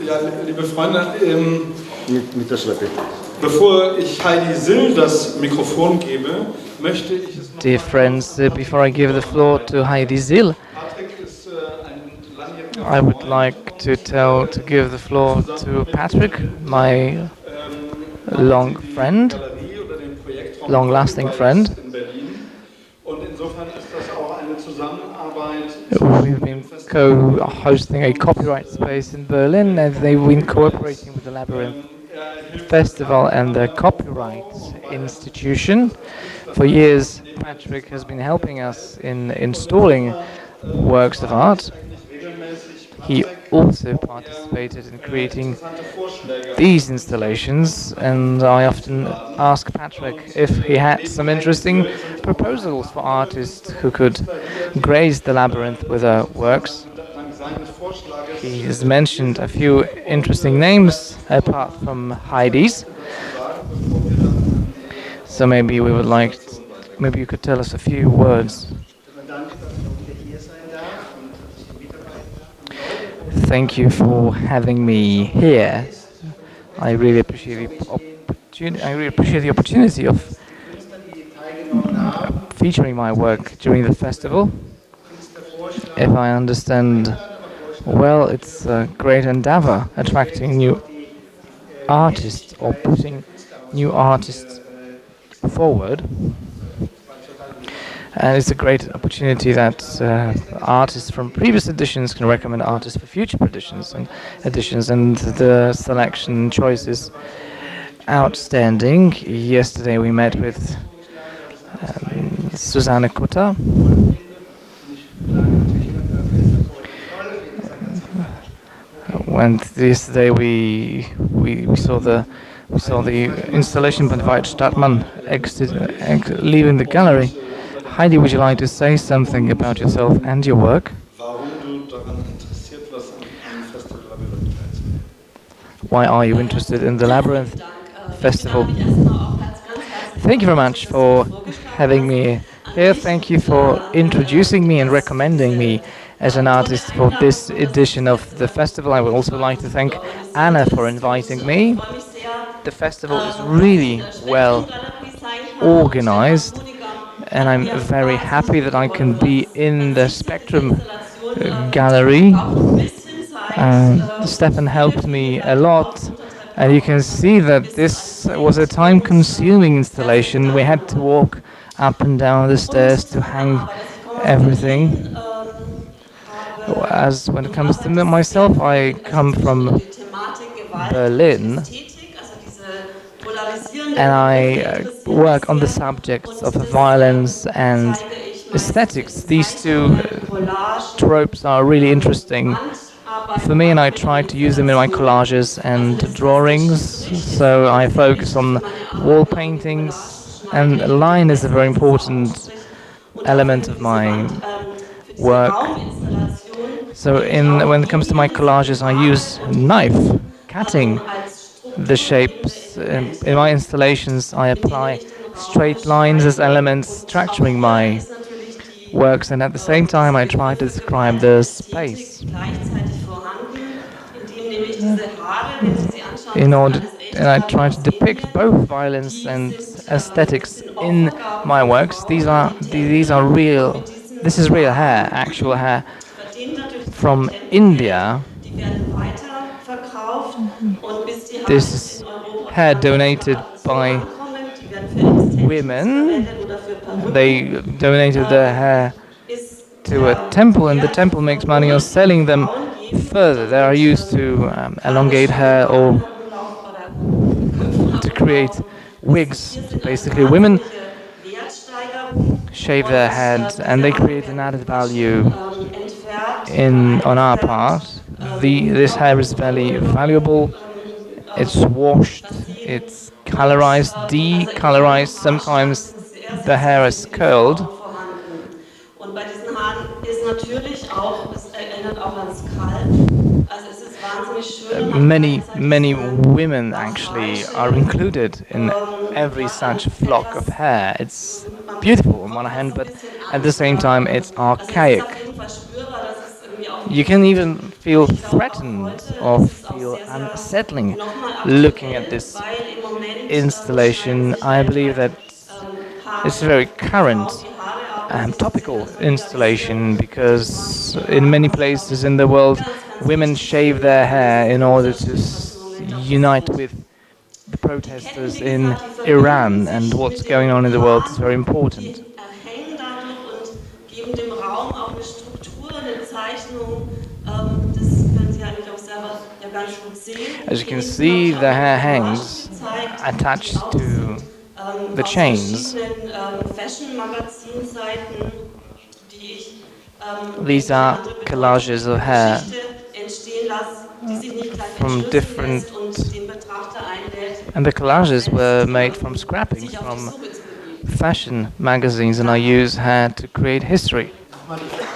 Ja, liebe Freunde, mit der Schleppe. bevor ich Heidi Sill das Mikrofon gebe, möchte ich es noch Dear friends, before I give the floor to Heidi Zill, Patrick ist ein langjähriger I would Freund, like to give the floor to Patrick, my machen long Sie die friend, Galerie oder den Projektraum long-lasting Doppelwald friend. in Berlin. Und insofern ist das auch eine Zusammenarbeit We've mit dem been Festival. co-hosting a copyright space in Berlin, and they've been cooperating with the Labyrinth Hilft seit Festival Jahren and the beim Copyright Aufbau und Weiterentwicklung Institution. unseres For Künstlerverbundes, years, in dem er Patrick has been Mitglied helping us ist. in Und installing insofern works of frage art. ich eigentlich regelmäßig He Patrick, also ob participated in er creating interessante Vorschläge hat, these Künstler installations, and I often einzuladen. ask Patrick Und if he had neben some Heidi interesting Söll sind auch noch ein proposals paar for andere artists Künstlerinnen who und could Künstler hier, grace die the labyrinth with im their Zusammenhang works. seines Vorschlages He has hier mentioned a sind. few Und interesting vielleicht names noch mal apart from ein, zwei Heidi's. Punkte dazu sagen, bevor wir dann an So die maybe we would like, Präsentation weitergehen. maybe you could tell us a few words. Thank you for having me here. I really appreciate the opportunity. I really appreciate the opportunity of featuring my work during the festival. If I understand well, it's a great endeavor attracting new artists or putting new artists forward. And it's a great opportunity that artists from previous editions can recommend artists for future editions, and the selection choice is outstanding. Yesterday we met with Susanne Kutter. And yesterday we saw the installation by Veit Stadtmann leaving the gallery. Heidi, would you like to say something about yourself and your work? Why are you interested in the Labyrinth Festival? Thank you very much for having me here. Thank you for introducing me and recommending me as an artist for this edition of the festival. I would also like to thank Anna for inviting me. The festival is really well organized, and I'm very happy that I can be in the Spectrum Gallery. Stefan helped me a lot, and you can see that this was a time-consuming installation. We had to walk up and down the stairs to hang everything. As when it comes to myself, I come from Berlin, and I work on the subjects of violence and aesthetics. These two tropes are really interesting for me, and I try to use them in my collages and drawings. So I focus on wall paintings, and line is a very important element of my work. So when it comes to my collages, I use knife cutting the shapes. In my installations, I apply straight lines as elements structuring my works, and at the same time I try to describe the space in order, and I try to depict both violence and aesthetics in my works. These are real. This is real hair, actual hair from India. This is hair donated by women. They donated their hair to a temple, and the temple makes money on selling them further. They are used to elongate hair or to create wigs. Basically, women shave their heads, and they create an added value on our part. This hair is very valuable. It's washed, it's colorized, decolorized. Sometimes the hair is curled. Many women actually are included in every such flock of hair. It's beautiful on one hand, but at the same time it's archaic. You can even feel threatened or feel unsettling looking at this installation. I believe that it's a very current, topical installation because in many places in the world, women shave their hair in order to unite with the protesters in Iran, and what's going on in the world is very important. Geben dem Raum auch eine Struktur, eine Zeichnung. Das können Sie eigentlich auch selber ja ganz gut sehen. As you Hier can hinten habe see, ich auch the eine hair Collage hangs gezeigt, die attached auch to the aus chains. verschiedenen Fashion-Magazin-Seiten, die ich These eine are andere Bedeutung collages für of die hair Geschichte entstehen lasse, die sich nicht gleich from entschlüsseln different, lässt und den Betrachter einlädt, and the collages were selbst made from scrappings sich auf die from Suche zu begeben. fashion magazines, and I use hair to create history. Nochmal die Frage,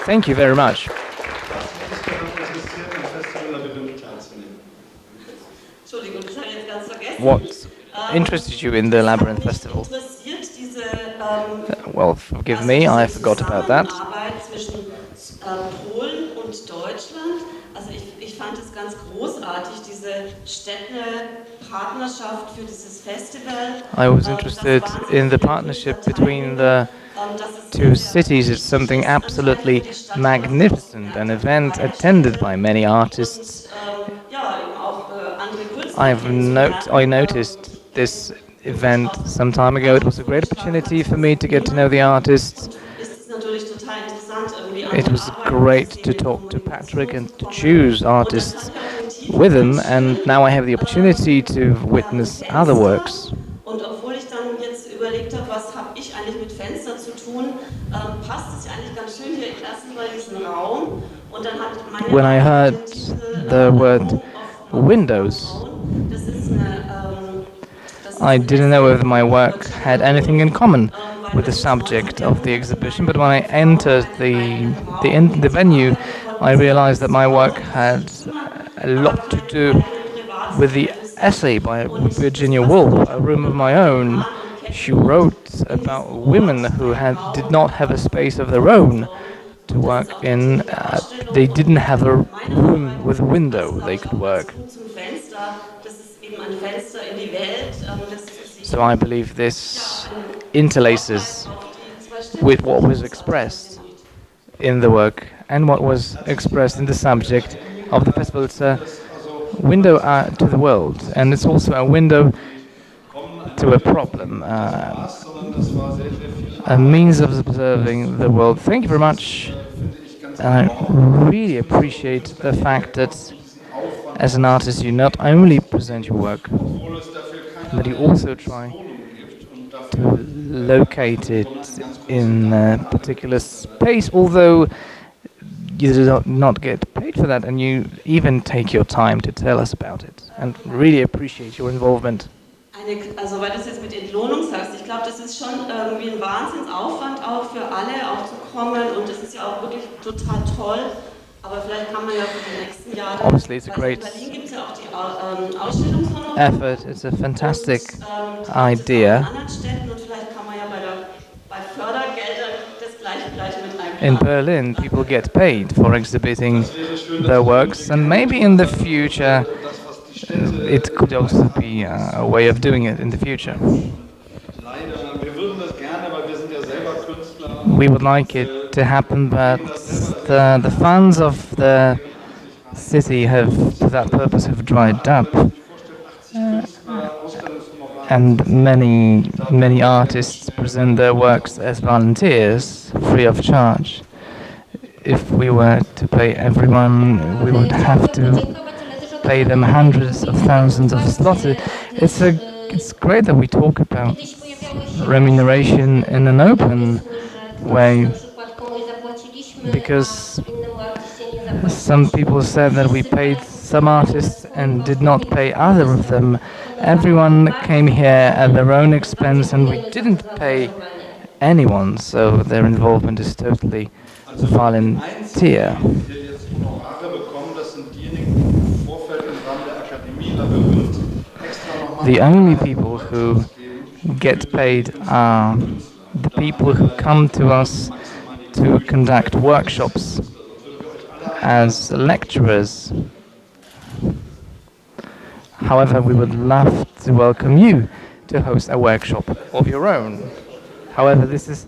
Thank you very much. was mich daran interessiert, am Festival Labyrinth teilzunehmen. Entschuldigung, das habe ich jetzt ganz vergessen. What interested you in the Labyrinth Mich Festival? interessiert diese Well, forgive also me, diese I forgot about that. Zusammenarbeit zwischen Polen und Deutschland. Also ich fand es ganz großartig, diese Städtepartnerschaft für dieses Festival. I was Das interested wahnsinnig in the viele partnership Künstler between teilnehmen, the dass es two sehr cities. It's wichtig something ist, anscheinend für absolutely die Stadt magnificent, an event attended by many artists. und ja, eben auch andere Künstler kennenzulernen. I noticed this event some time ago. It was a great opportunity for me to get to know the artists. Ist es natürlich total interessant, irgendwie It andere was Arbeiten great zu to sehen, talk to in Patrick Kommunikation and zu to kommen. choose Und das artists hat mich auch den Titel with them, and einschwimmen, now I have the opportunity to witness other Fenster. works. Und obwohl ich dann jetzt überlegt habe, was habe ich eigentlich mit Fenster zu tun, passt es ja eigentlich ganz schön hier erstens mal in diesen Raum. Und dann hat meine When I Arbeit heard den Titel the word Home of windows, Frauen. Das ist I ein didn't know whether my work Essay had über anything in Virginia common Woolf, with weil the das im 19. subject of the Jahrhundert exhibition, meine but when I Frau entered einen Raum the venue, arbeiten I konnte. Sie hat realized sich that my sofort work um had sich gekümmert, a aber lot to do keine with the Privatsphäre für sich. essay by Und das Virginia passt Woolf, natürlich A auch Room of wunderbar My mit den Own. Haaren und She Ketten und wrote in diesem about women Ort who einen Raum did not have a space of their own to und das work ist auch der in. Titel der Ausstellung. They didn't have a Meine room Arbeit with a window hat, glaube they ich, could auch ganz work. gut zum Fenster. Das ist eben ein Fenster in die Welt, das zu sehen. So I believe this interlaces with what was expressed in the work and what was expressed in the subject of the festival. It's a window to the world, and it's also a window to a problem, a means of observing the world. Thank you very much. And I really appreciate the fact that as an artist you not only present your work, but you also try to locate it in a particular space, although you do not get paid for that, and you even take your time to tell us about it, and really appreciate your involvement. Also weil du es jetzt mit Entlohnung sagst, ich glaube, das ist schon irgendwie ein Wahnsinnsaufwand auch für alle, auch zu kommen, und das ist ja auch wirklich total toll, aber vielleicht kann man ja für die nächsten Jahre, Obviously it's a also great in Berlin gibt es ja auch die Ausstellungshonorare effort, it's a fantastic und, auch in idea. anderen Städten, und vielleicht kann man ja bei Fördergeldern das gleich mit In einplanen. Berlin, people get paid for exhibiting their works, and maybe in the future it could also be a way of doing it in the future. We would like it to happen, but the funds of the city have, for that purpose, have dried up, and many artists present their works as volunteers, free of charge. If we were to pay everyone, we would have to pay them hundreds of thousands of zloty. It's great that we talk about remuneration in an open way, because some people said that we paid some artists and did not pay other of them. Everyone came here at their own expense, and we didn't pay anyone, so their involvement is totally volunteer. The only people who get paid are the people who come to us to conduct workshops as lecturers. However, we would love to welcome you to host a workshop of your own. However, this is